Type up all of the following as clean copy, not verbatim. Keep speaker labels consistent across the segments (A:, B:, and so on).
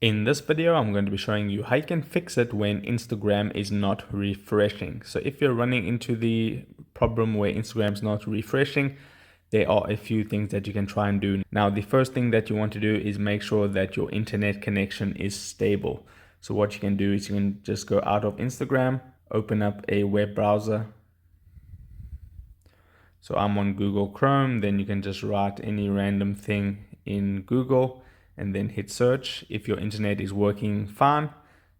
A: In this video, I'm going to be showing you how you can fix it when Instagram is not refreshing. So if you're running into the problem where Instagram is not refreshing, there are a few things that you can try and do. Now, the first thing that you want to do is make sure that your internet connection is stable. So what you can do is you can just go out of Instagram, open up a web browser. So I'm on Google Chrome, then you can just write any random thing in Google and then hit search. If your internet is working fine,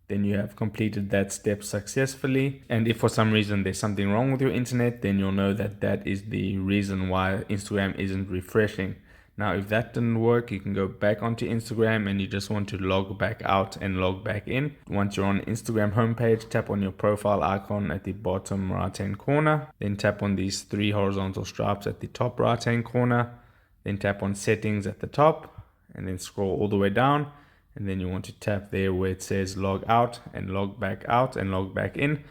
A: then you have completed that step successfully. And if for some reason there's something wrong with your internet, then you'll know that that is the reason why Instagram isn't refreshing. Now, if that didn't work, you can go back onto Instagram and you just want to log back out and log back in. Once you're on Instagram homepage, tap on your profile icon at the bottom right hand corner. Then tap on these three horizontal stripes at the top right hand corner. Then tap on settings at the top and then scroll all the way down. And then you want to tap there where it says log out and log back in.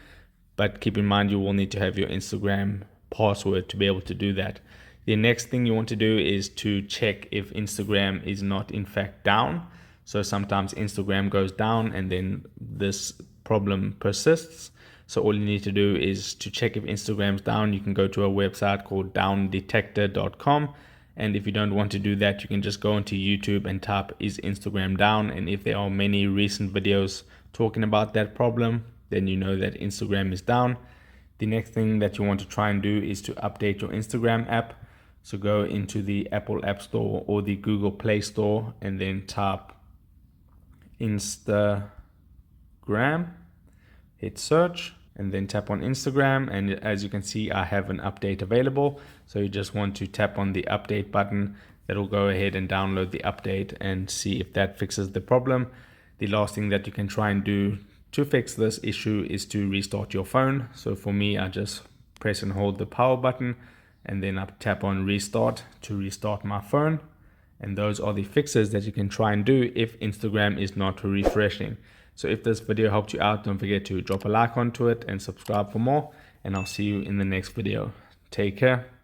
A: But keep in mind, you will need to have your Instagram password to be able to do that. The next thing you want to do is to check if Instagram is not in fact down. So sometimes Instagram goes down and then this problem persists. So all you need to do is to check if Instagram's down. You can go to a website called downdetector.com. And if you don't want to do that, you can just go into YouTube and type is Instagram down. And if there are many recent videos talking about that problem, then you know that Instagram is down. The next thing that you want to try and do is to update your Instagram app. So go into the Apple App Store or the Google Play Store and then type Instagram, hit search and then tap on Instagram. And as you can see, I have an update available. So you just want to tap on the update button. That'll go ahead and download the update and see if that fixes the problem. The last thing that you can try and do to fix this issue is to restart your phone. So for me, I just press and hold the power button and then I tap on restart to restart my phone. And those are the fixes that you can try and do if Instagram is not refreshing. So if this video helped you out, don't forget to drop a like onto it and subscribe for more. And I'll see you in the next video. Take care.